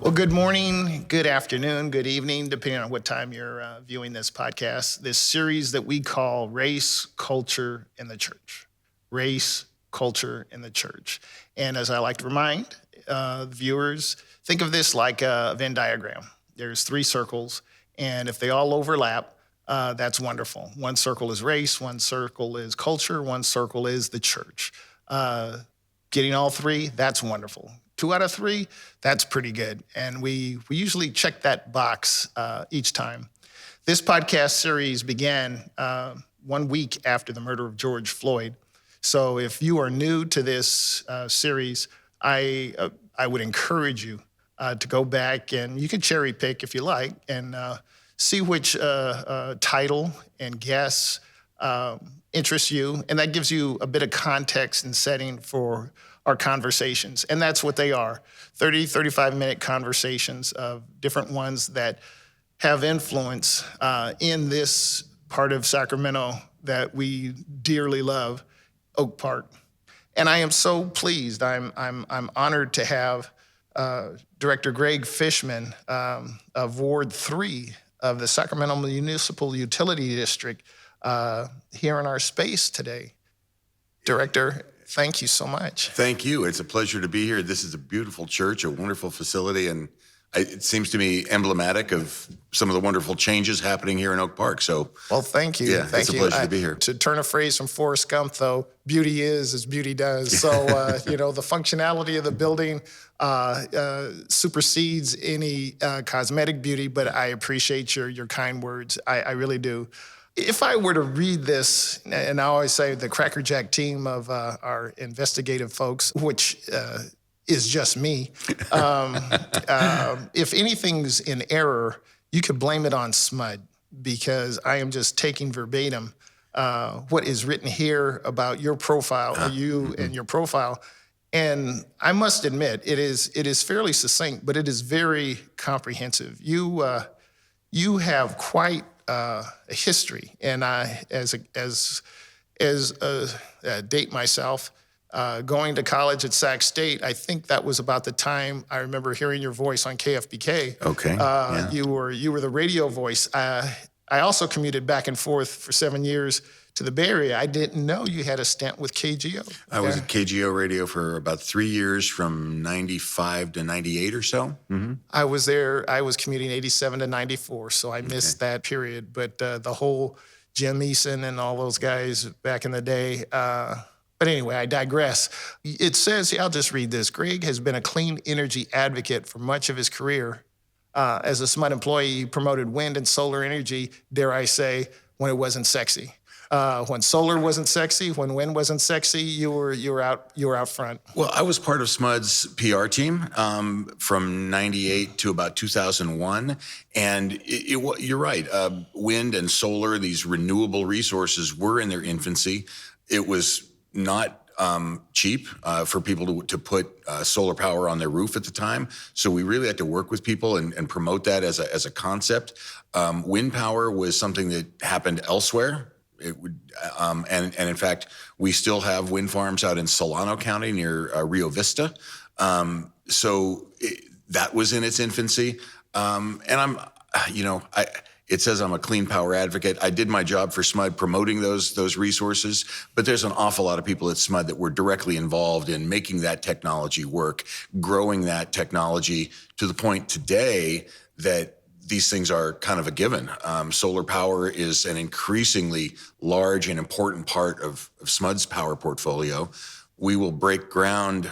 Well, good morning, good afternoon, good evening, depending on what time you're viewing this podcast. This series that we call Race, Culture, in the Church. Race, Culture, in the Church. And as I like to remind viewers, think of this like a Venn diagram. There's 3 circles, and if they all overlap, that's wonderful. One circle is race, one circle is culture, one circle is the church. Getting all 3, that's wonderful. 2 out of 3, that's pretty good. And we usually check that box each time. This podcast series began 1 week after the murder of George Floyd. So if you are new to this series, I would encourage you to go back, and you can cherry pick if you like, and see which title and guests interests you. And that gives you a bit of context and setting for our conversations. And that's what they are, 30, 35-minute conversations of different ones that have influence in this part of Sacramento that we dearly love, Oak Park. And I am so pleased, I'm honored to have Director Gregg Fishman of Ward 3 of the Sacramento Municipal Utility District here in our space today. Director, thank you so much. Thank you. It's a pleasure to be here. This is a beautiful church, a wonderful facility, and it seems to me emblematic of some of the wonderful changes happening here in Oak Park. So, well, thank you. Yeah, it's a pleasure to be here. To turn a phrase from Forrest Gump, though, beauty is as beauty does. So, the functionality of the building supersedes any cosmetic beauty, but I appreciate your kind words. I really do. If I were to read this, and I always say the Cracker Jack team of our investigative folks, which is just me, if anything's in error, you could blame it on SMUD, because I am just taking verbatim what is written here about your profile, you and your profile. And I must admit, it is fairly succinct, but it is very comprehensive. You have quite a history, and I, date myself, going to college at Sac State. I think that was about the time I remember hearing your voice on KFBK. Okay. Yeah. You were the radio voice. I also commuted back and forth for 7 years to the Bay Area. I didn't know you had a stint with KGO. I was at KGO Radio for about 3 years, from 95 to 98 or so. Mm-hmm. I was there. I was commuting 87 to 94, so I missed that period. But the whole Jim Eason and all those guys back in the day. But anyway, I digress. It says, I'll just read this. Gregg has been a clean energy advocate for much of his career. As a SMUD employee, he promoted wind and solar energy, dare I say, when it wasn't sexy. When solar wasn't sexy, when wind wasn't sexy, you were out front. Well, I was part of SMUD's PR team from 98 to about 2001. And you're right, wind and solar, these renewable resources, were in their infancy. It was not cheap for people to put solar power on their roof at the time. So we really had to work with people and promote that as a concept. Wind power was something that happened elsewhere. It would, and in fact, we still have wind farms out in Solano County near Rio Vista. So that was in its infancy. And it says I'm a clean power advocate. I did my job for SMUD promoting those resources, but there's an awful lot of people at SMUD that were directly involved in making that technology work, growing that technology to the point today that these things are kind of a given. Solar power is an increasingly large and important part of SMUD's power portfolio. We will break ground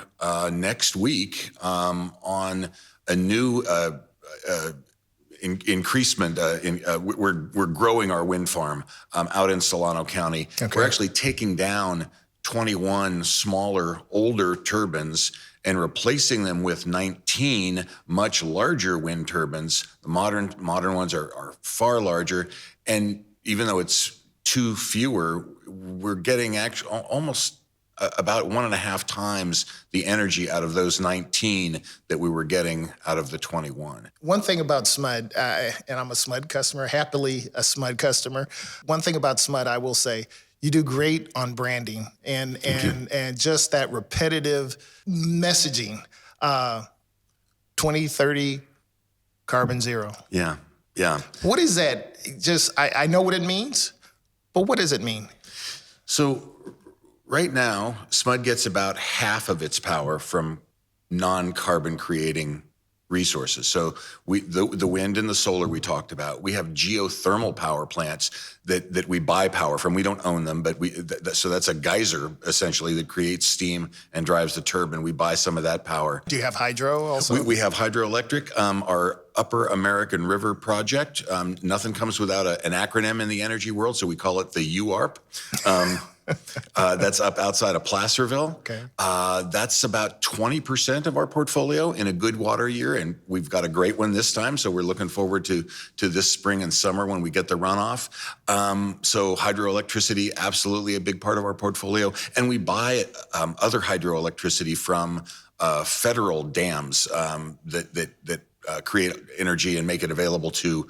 next week on a new increasement. We're growing our wind farm out in Solano County. Okay. We're actually taking down 21 smaller, older turbines and replacing them with 19 much larger wind turbines. The modern ones are far larger, and even though it's 2 fewer, we're getting almost about 1.5 times the energy out of those 19 that we were getting out of the 21. One thing about SMUD, and I'm a SMUD customer, happily a SMUD customer. One thing about SMUD, I will say, you do great on branding and just that repetitive messaging. 2030 carbon zero. Yeah, yeah. What is that? I know what it means, but what does it mean? So right now, SMUD gets about half of its power from non-carbon creating resources. So the wind and the solar we talked about. We have geothermal power plants that we buy power from. We don't own them, but so that's a geyser essentially that creates steam and drives the turbine. We buy some of that power. Do you have hydro also? We have hydroelectric. Our Upper American River project. Nothing comes without an acronym in the energy world, so we call it the UARP. That's up outside of Placerville. Okay. That's about 20% of our portfolio in a good water year, and we've got a great one this time, so we're looking forward to this spring and summer when we get the runoff. So hydroelectricity, absolutely a big part of our portfolio, and we buy other hydroelectricity from federal dams that create energy and make it available to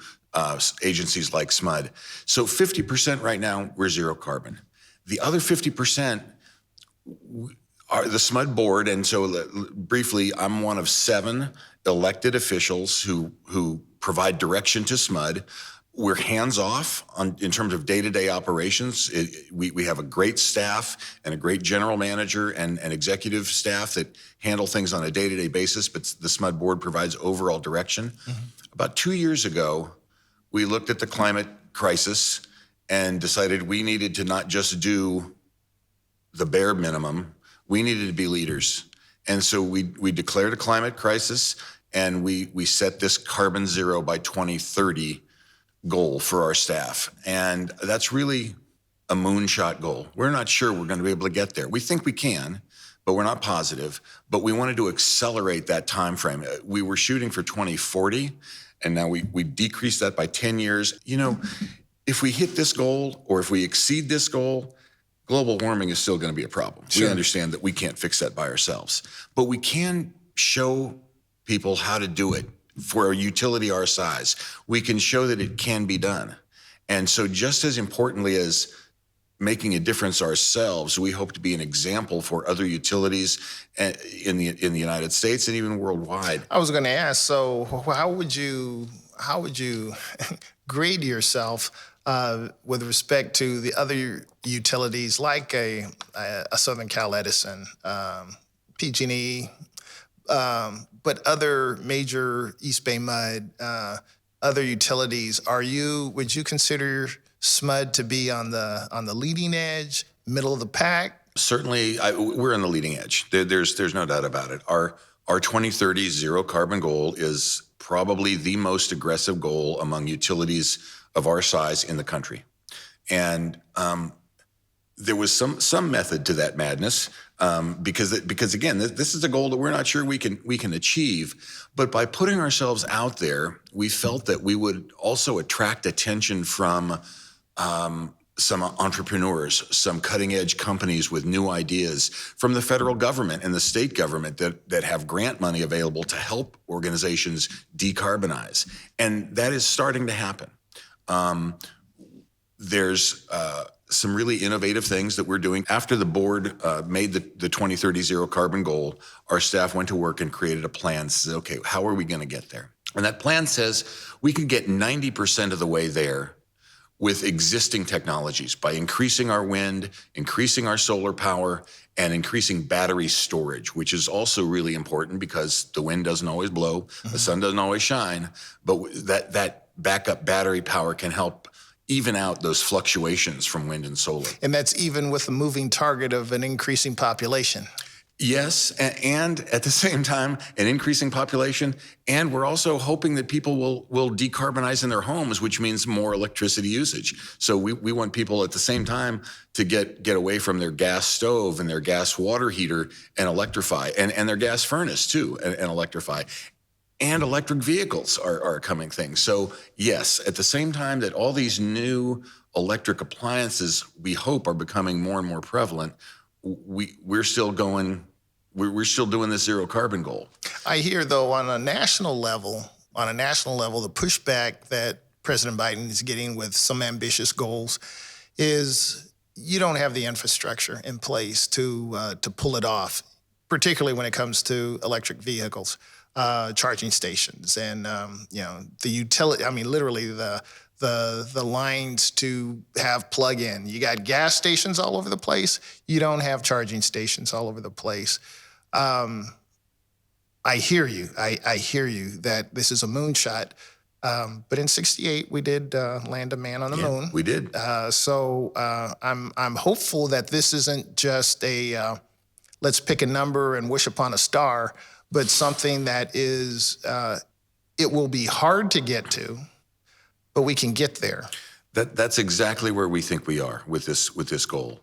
agencies like SMUD. So 50% right now, we're zero carbon. The other 50% are the SMUD board, and so briefly, I'm one of 7 elected officials who provide direction to SMUD. We're hands-off in terms of day-to-day operations. We have a great staff and a great general manager and executive staff that handle things on a day-to-day basis, but the SMUD board provides overall direction. Mm-hmm. About 2 years ago, we looked at the climate crisis and decided we needed to not just do the bare minimum, we needed to be leaders. And so we declared a climate crisis, and we set this carbon zero by 2030 goal for our staff. And that's really a moonshot goal. We're not sure we're going to be able to get there. We think we can, but we're not positive. But we wanted to accelerate that time frame. We were shooting for 2040, and now we decreased that by 10 years. You know, if we hit this goal or if we exceed this goal, global warming is still going to be a problem. Sure. We understand that we can't fix that by ourselves, but we can show people how to do it for a utility our size. We can show that it can be done. And so just as importantly as making a difference ourselves, we hope to be an example for other utilities in the United States and even worldwide. I was going to ask, so how would you grade yourself with respect to the other utilities like a Southern Cal Edison, PG&E, but other major East Bay MUD, other utilities? Would you consider SMUD to be on the leading edge, middle of the pack? Certainly, we're on the leading edge. There's no doubt about it. Our 2030 zero carbon goal is probably the most aggressive goal among utilities of our size in the country. And there was some method to that madness because again, this is a goal that we're not sure we can achieve. But by putting ourselves out there, we felt that we would also attract attention from some entrepreneurs, some cutting edge companies with new ideas, from the federal government and the state government that have grant money available to help organizations decarbonize. And that is starting to happen. There's some really innovative things that we're doing. After the board made the 2030 zero carbon goal, our staff went to work and created a plan. Said, okay, how are we going to get there? And that plan says we can get 90% of the way there with existing technologies by increasing our wind, increasing our solar power, and increasing battery storage, which is also really important because the wind doesn't always blow, mm-hmm. the sun doesn't always shine, but that backup battery power can help even out those fluctuations from wind and solar. And that's even with the moving target of an increasing population. Yes, and at the same time, an increasing population, and we're also hoping that people will decarbonize in their homes, which means more electricity usage. So we want people at the same time to get away from their gas stove and their gas water heater and electrify, and their gas furnace too, and electrify. And electric vehicles are a coming thing. So yes, at the same time that all these new electric appliances we hope are becoming more and more prevalent, we're still doing this zero carbon goal. I hear though on a national level, the pushback that President Biden is getting with some ambitious goals is you don't have the infrastructure in place to pull it off, particularly when it comes to electric vehicles. charging stations, and the utility. I mean, literally the lines to have plug-in. You got gas stations all over the place. You don't have charging stations all over the place. I hear you. I hear you that this is a moonshot. But in '68, we did land a man on the moon. We did. So I'm hopeful that this isn't just a let's pick a number and wish upon a star, but something that is it will be hard to get to, but we can get there. That's exactly where we think we are with this goal.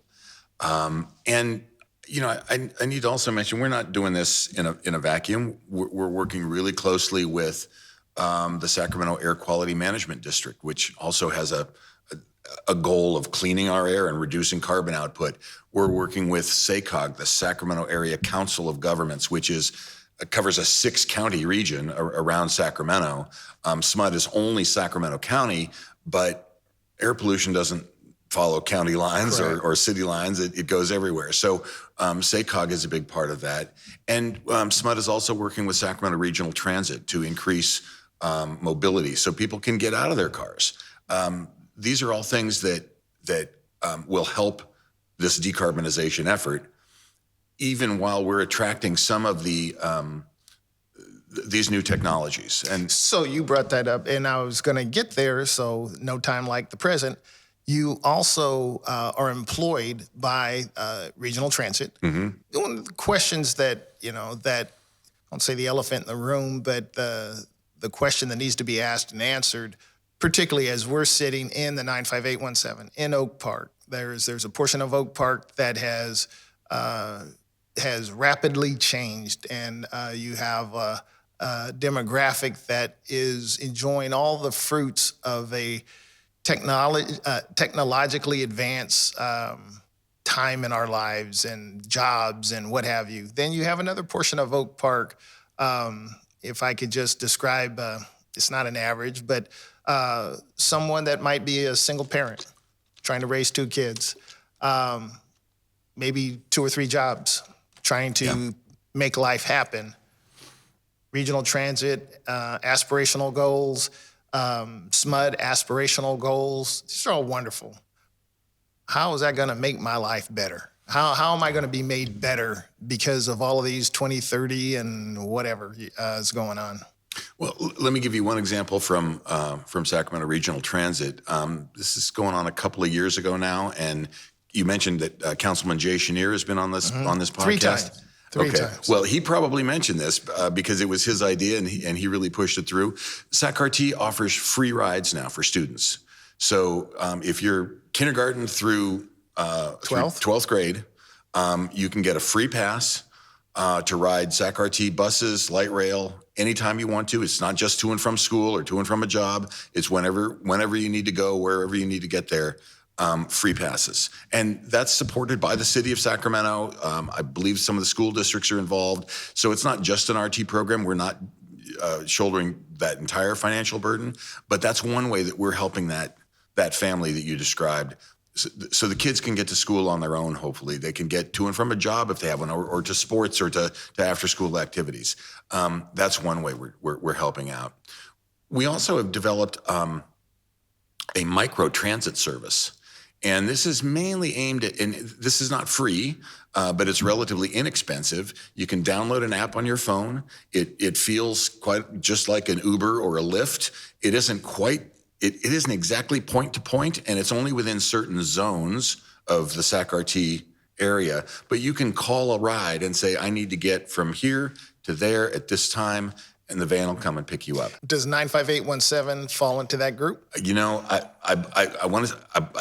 And I need to also mention we're not doing this in a vacuum. We're working really closely with the Sacramento Air Quality Management District, which also has a goal of cleaning our air and reducing carbon output. We're working with SACOG, the Sacramento Area Council of Governments, which covers a 6-county region around Sacramento. SMUD is only Sacramento County, but air pollution doesn't follow county lines or city lines. It goes everywhere. So SACOG is a big part of that. And SMUD is also working with Sacramento Regional Transit to increase mobility so people can get out of their cars. These are all things that will help this decarbonization effort, even while we're attracting some of these new technologies. And so you brought that up, and I was going to get there. So no time like the present. You also are employed by Regional Transit. Mm-hmm. One of the questions that I won't say the elephant in the room, but the question that needs to be asked and answered, particularly as we're sitting in the 95817 in Oak Park. There's a portion of Oak Park that has rapidly changed, and you have a demographic that is enjoying all the fruits of a technologically advanced time in our lives and jobs and what have you. Then you have another portion of Oak Park. If I could just describe, it's not an average, but someone that might be a single parent trying to raise 2 kids, maybe 2 or 3 jobs, trying to make life happen. Regional Transit, aspirational goals, SMUD, aspirational goals. These are all wonderful. How is that going to make my life better? How am I going to be made better because of all of these 2030 and whatever is going on? Well, let me give you one example from Sacramento Regional Transit. This is going on a couple of years ago now, and you mentioned that Councilman Jay Chenier has been on this podcast. 3 times. Three times. Well, he probably mentioned this because it was his idea, and he really pushed it through. SacRT offers free rides now for students. So if you're kindergarten through 12th grade, you can get a free pass to ride SacRT buses, light rail, anytime you want to. It's not just to and from school or to and from a job. It's whenever you need to go, wherever you need to get there. Free passes. And that's supported by the city of Sacramento. I believe some of the school districts are involved. So it's not just an RT program. We're not shouldering that entire financial burden, but that's one way that we're helping that family that you described. So the kids can get to school on their own, hopefully. They can get to and from a job if they have one, or to sports or to after-school activities. That's one way we're helping out. We also have developed a micro-transit service. And this is mainly aimed at, and this is not free, but it's relatively inexpensive. You can download an app on your phone. It feels quite just like an Uber or a Lyft. It isn't exactly point to point, and it's only within certain zones of the SacRT area. But you can call a ride and say, I need to get from here to there at this time, and the van will come and pick you up. Does 95817 fall into that group? I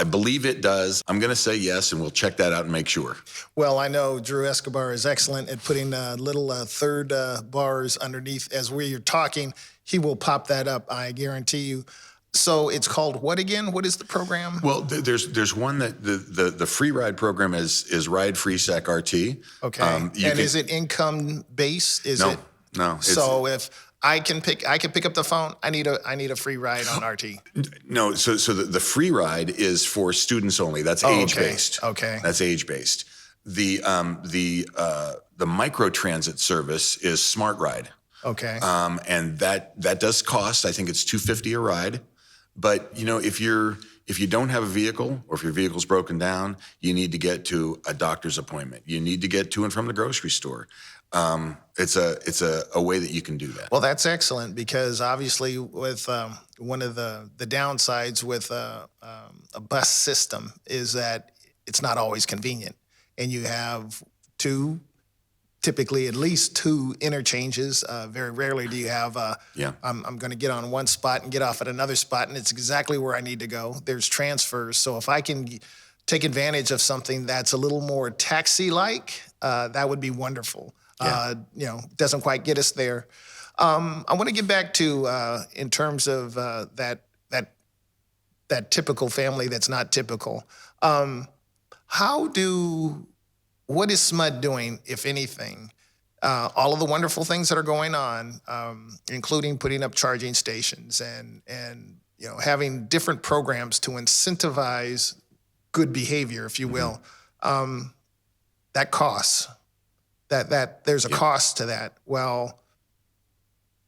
believe it does. I'm going to say yes, and we'll check that out and make sure. Well, I know Drew Escobar is excellent at putting little third bars underneath as we're talking. He will pop that up, I guarantee you. So it's called what again? What is the program? Well, there's one that the free ride program is Ride Free SacRT. Okay. Is it income based? No. So if I can pick up the phone, I need a free ride on RT. No. So the free ride is for students only. That's age based. Okay. That's age based. The micro transit service is Smart Ride. Okay. And that does cost. I think it's $250 a ride. But if you don't have a vehicle, or if your vehicle's broken down, you need to get to a doctor's appointment. You need to get to and from the grocery store. It's a way that you can do that. Well, that's excellent, because obviously with one of the downsides with a bus system is that it's not always convenient, and you have typically at least two interchanges. Very rarely do you have I'm going to get on one spot and get off at another spot, and it's exactly where I need to go. There's transfers. So if I can take advantage of something that's a little more taxi-like, that would be wonderful. Doesn't quite get us there. I want to get back to in terms of that typical family that's not typical. What is SMUD doing, if anything? All of the wonderful things that are going on, including putting up charging stations and having different programs to incentivize good behavior, if you will. That costs. That there's a cost to that. Well,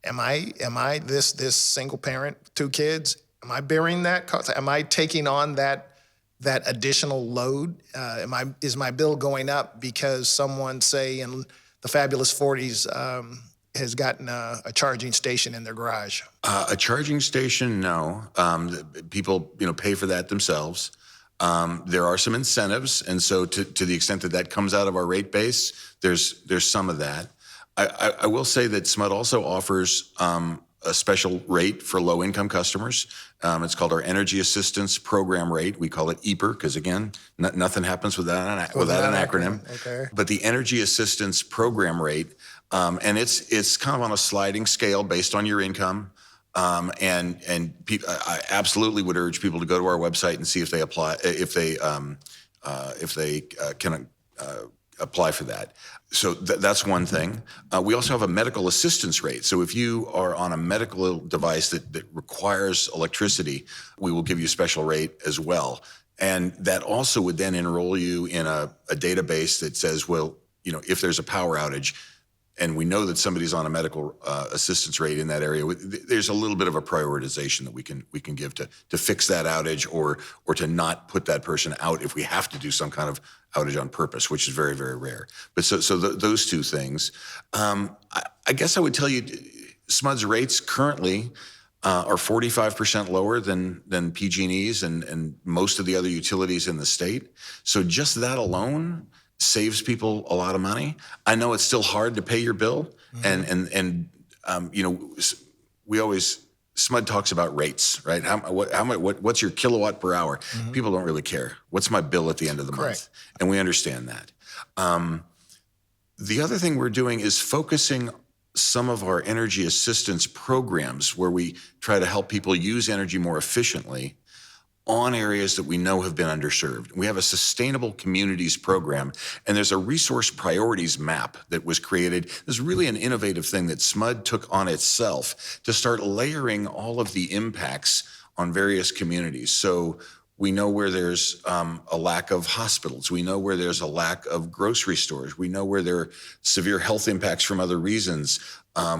am I this single parent, 2 kids? Am I bearing that cost? Am I taking on that additional load? Is my bill going up because someone, say in the fabulous 40s, has gotten a charging station in their garage? A charging station, no. People pay for that themselves. There are some incentives, and so to the extent that comes out of our rate base, there's some of that. I will say that SMUD also offers a special rate for low-income customers. It's called our Energy Assistance Program rate. We call it EAPR because, again, nothing happens without an acronym. Okay. But the Energy Assistance Program rate, and it's kind of on a sliding scale based on your income. I absolutely would urge people to go to our website and see if they apply, if they can apply for that. So that's one thing. We also have a medical assistance rate. So if you are on a medical device that requires electricity, we will give you a special rate as well. And that also would then enroll you in a database that says, well, if there's a power outage, and we know that somebody's on a medical assistance rate in that area, there's a little bit of a prioritization that we can give to fix that outage or to not put that person out if we have to do some kind of outage on purpose, which is very, very rare. But those two things. I guess I would tell you SMUD's rates currently are 45% lower than PG&E's and most of the other utilities in the state. So just that alone saves people a lot of money. I know it's still hard to pay your bill, and we always SMUD talks about rates, right? What's your kilowatt per hour? People don't really care. What's my bill at the end of the month? And we understand that. The other thing we're doing is focusing some of our energy assistance programs, where we try to help people use energy more efficiently, on areas that we know have been underserved. We have a sustainable communities program, and there's a resource priorities map that was created. This is really an innovative thing that SMUD took on itself to start layering all of the impacts on various communities. So we know where there's a lack of hospitals. We know where there's a lack of grocery stores. We know where there are severe health impacts from other reasons.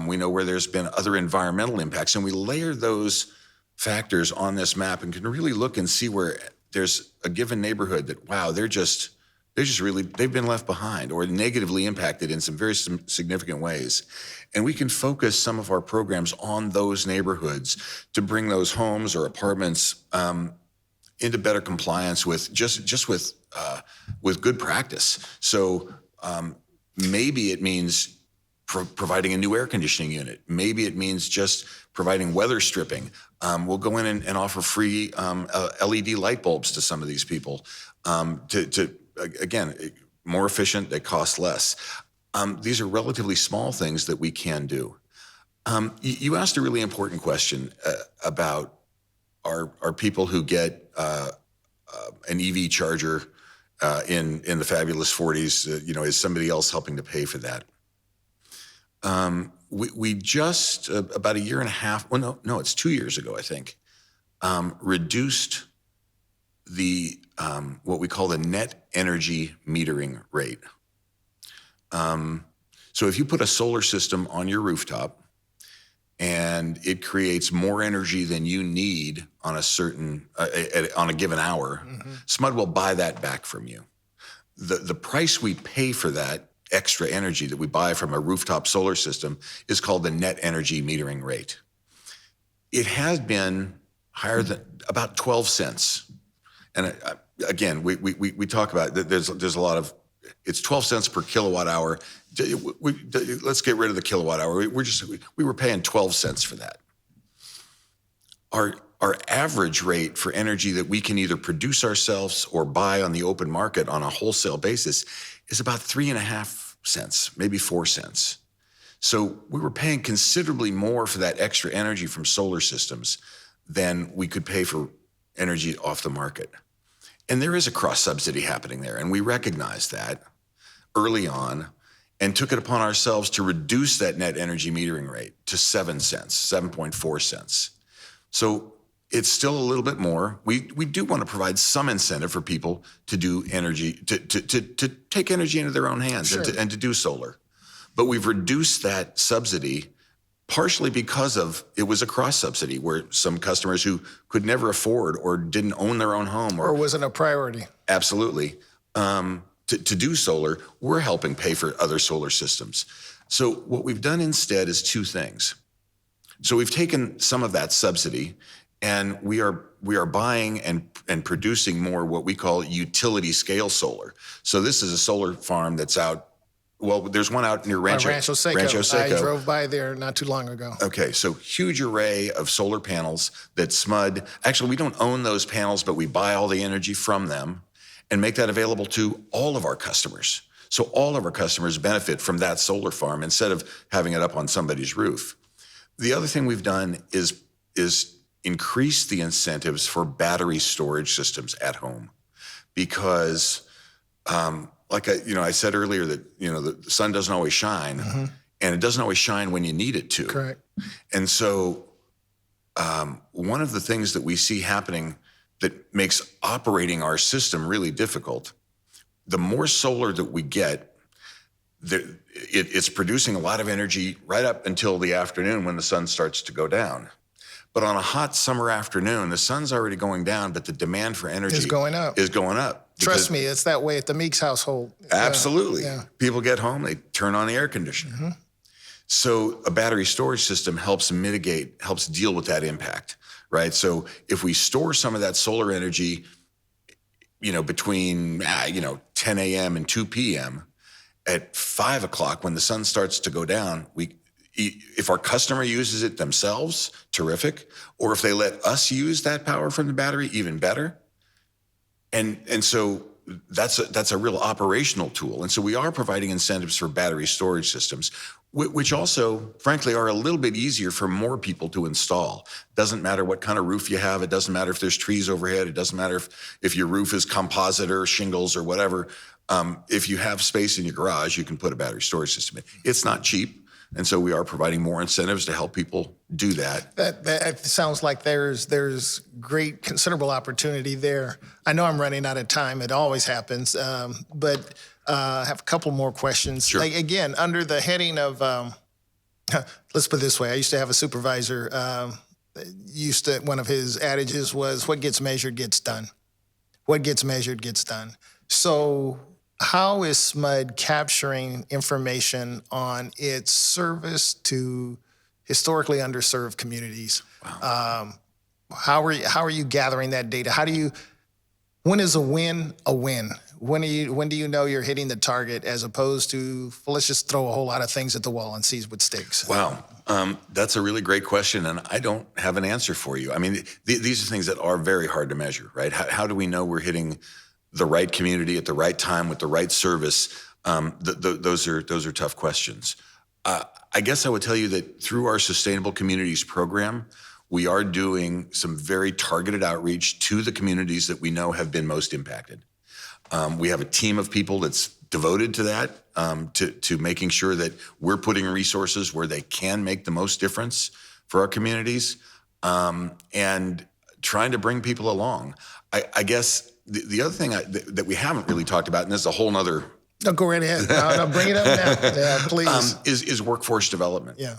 We know where there's been other environmental impacts, and we layer those factors on this map and can really look and see where there's a given neighborhood that, wow, they've been left behind or negatively impacted in some very significant ways. And we can focus some of our programs on those neighborhoods to bring those homes or apartments into better compliance with with good practice. So maybe it means providing a new air conditioning unit. Maybe it means just providing weather stripping. We'll go in and offer free LED light bulbs to some of these people again, more efficient, they cost less. These are relatively small things that we can do. You asked a really important question about are people who get an EV charger in the fabulous 40s, is somebody else helping to pay for that? We just about a year and a half, well, no, it's 2 years ago, I think, reduced the what we call the net energy metering rate. So if you put a solar system on your rooftop, and it creates more energy than you need on a certain on a given hour, SMUD will buy that back from you. The price we pay for that extra energy that we buy from a rooftop solar system is called the net energy metering rate. It has been higher than about 12 cents. And again, we talk about there's a lot of, it's 12 cents per kilowatt hour. Let's get rid of the kilowatt hour. We were paying 12 cents for that. Our average rate for energy that we can either produce ourselves or buy on the open market on a wholesale basis is about 3.5 cents, maybe 4 cents. So we were paying considerably more for that extra energy from solar systems than we could pay for energy off the market. And there is a cross subsidy happening there. And we recognized that early on and took it upon ourselves to reduce that net energy metering rate to 7 cents, 7.4 cents. So it's still a little bit more. We do want to provide some incentive for people to do energy, to take energy into their own hands. Sure. and to do solar. But we've reduced that subsidy partially because of it was a cross subsidy where some customers who could never afford or didn't own their own home or wasn't a priority. Absolutely. To do solar, we're helping pay for other solar systems. So what we've done instead is two things. So we've taken some of that subsidy and we are buying and producing more what we call utility scale solar. So this is a solar farm that's out. Well, there's one out near Rancho Seco. I drove by there not too long ago. Okay, so huge array of solar panels that SMUD, actually we don't own those panels, but we buy all the energy from them and make that available to all of our customers. So all of our customers benefit from that solar farm instead of having it up on somebody's roof. The other thing we've done is increase the incentives for battery storage systems at home because like I said earlier that, the sun doesn't always shine and it doesn't always shine when you need it to. Correct. And so one of the things that we see happening that makes operating our system really difficult, the more solar that we get, it's producing a lot of energy right up until the afternoon when the sun starts to go down. But on a hot summer afternoon, the sun's already going down, but the demand for energy is going up. Trust me, it's that way at the Meeks household. Absolutely. Yeah. People get home, they turn on the air conditioner. So a battery storage system helps deal with that impact, right? So if we store some of that solar energy, between, 10 a.m. and 2 p.m., at 5 o'clock when the sun starts to go down, if our customer uses it themselves, terrific. Or if they let us use that power from the battery, even better. And so that's a real operational tool. And so we are providing incentives for battery storage systems, which also, frankly, are a little bit easier for more people to install. Doesn't matter what kind of roof you have. It doesn't matter if there's trees overhead. It doesn't matter if your roof is composite or shingles or whatever. If you have space in your garage, you can put a battery storage system in. It's not cheap. And so we are providing more incentives to help people do that. That sounds like there's great, considerable opportunity there. I know I'm running out of time. It always happens. But I have a couple more questions. Sure. Again, under the heading of, let's put it this way. I used to have a supervisor. One of his adages was, what gets measured gets done. What gets measured gets done. So how is SMUD capturing information on its service to historically underserved communities? Wow. How are you gathering that data? When is a win a win? When do you know you're hitting the target as opposed to, well, let's just throw a whole lot of things at the wall and see what sticks? Wow. That's a really great question, and I don't have an answer for you. I mean, these are things that are very hard to measure, right? How do we know we're hitting the right community at the right time with the right service? Those are tough questions. I guess I would tell you that through our Sustainable Communities program, we are doing some very targeted outreach to the communities that we know have been most impacted. We have a team of people that's devoted to that, to making sure that we're putting resources where they can make the most difference for our communities, and trying to bring people along. I guess the other thing that we haven't really talked about, and this is a whole nother... No, go right ahead. No, bring it up now. Yeah, please. Is workforce development. Yeah.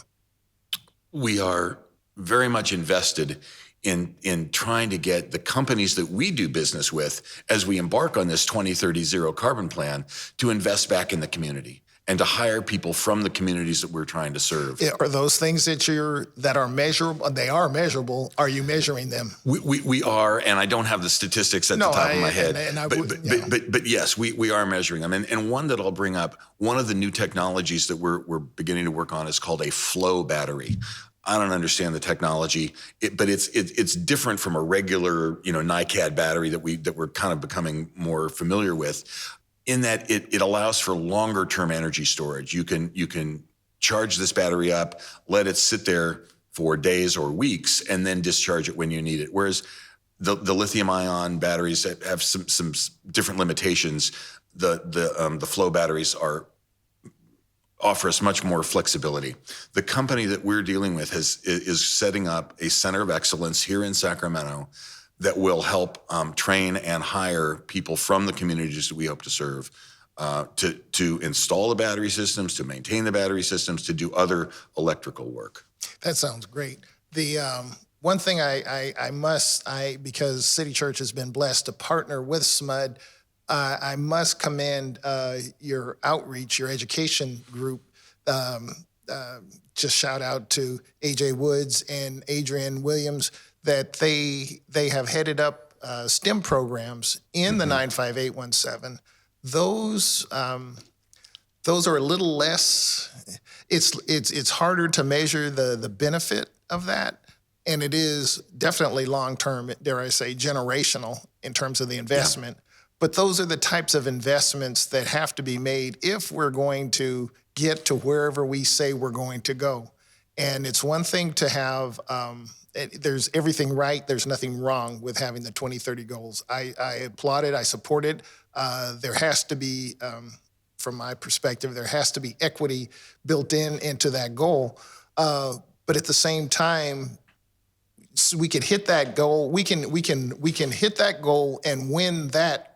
We are very much invested in trying to get the companies that we do business with as we embark on this 2030 zero carbon plan to invest back in the community and to hire people from the communities that we're trying to serve. Are those things that are measurable? They are measurable. Are you measuring them? We are, and I don't have the statistics at the top of my head. But yes, we are measuring them. And one that I'll bring up, one of the new technologies that we're beginning to work on is called a flow battery. I don't understand the technology, but it's different from a regular, NiCad battery that we're kind of becoming more familiar with, in that it allows for longer term energy storage. You can charge this battery up, let it sit there for days or weeks, and then discharge it when you need it. Whereas the lithium ion batteries have some different limitations. The flow batteries offer us much more flexibility. The company that we're dealing with is setting up a center of excellence here in Sacramento that will help train and hire people from the communities that we hope to serve to install the battery systems, to maintain the battery systems, to do other electrical work. That sounds great. The one thing because City Church has been blessed to partner with SMUD, I must commend your outreach, your education group. Just shout out to AJ Woods and Adrian Williams that they have headed up STEM programs in the 95817. Those are a little less. It's harder to measure the benefit of that, and it is definitely long term. Dare I say, generational in terms of the investment. Yeah. But those are the types of investments that have to be made if we're going to get to wherever we say we're going to go. And it's one thing to have, there's everything right, there's nothing wrong with having the 2030 goals. I applaud it, I support it. There has to be, from my perspective, there has to be equity built into that goal. But at the same time, so we could hit that goal, we can hit that goal and win that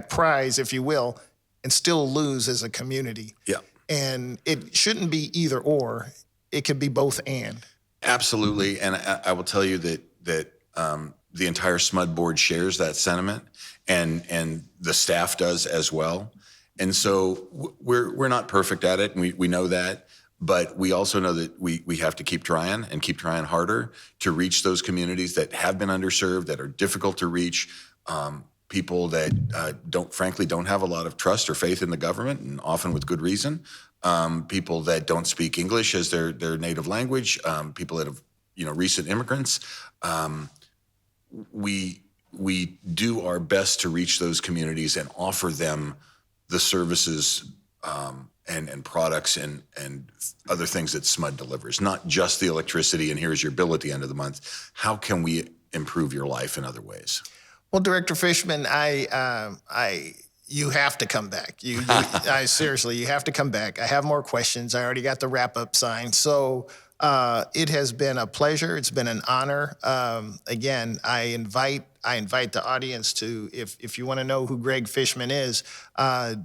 prize, if you will, and still lose as a community. Yeah. And it shouldn't be either or. It could be both and. Absolutely. And I will tell you that the entire SMUD board shares that sentiment, and the staff does as well. And so we're not perfect at it, and we know that. But we also know that we have to keep trying and keep trying harder to reach those communities that have been underserved, that are difficult to reach, people that don't have a lot of trust or faith in the government, and often with good reason. People that don't speak English as their native language, people that have, recent immigrants. We do our best to reach those communities and offer them the services and products and other things that SMUD delivers, not just the electricity and here's your bill at the end of the month. How can we improve your life in other ways? Well, Director Fishman, you have to come back. Seriously, you have to come back. I have more questions. I already got the wrap-up sign. So it has been a pleasure. It's been an honor. Again, I invite the audience to, if you want to know who Gregg Fishman is,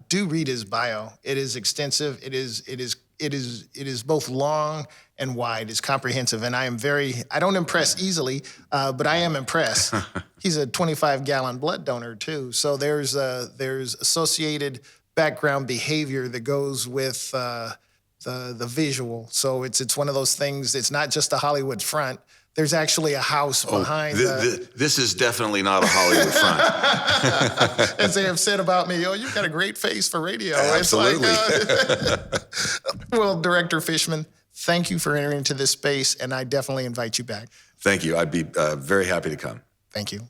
do read his bio. It is extensive. It is both long and wide. It's comprehensive. And I don't impress easily, but I am impressed. He's a 25-gallon blood donor too. So there's associated background behavior that goes with the visual. So it's one of those things. It's not just a Hollywood front. There's actually a house behind. This is definitely not a Hollywood front. As they have said about me, you've got a great face for radio. Absolutely. Well, Director Fishman, thank you for entering into this space, and I definitely invite you back. Thank you. I'd be very happy to come. Thank you.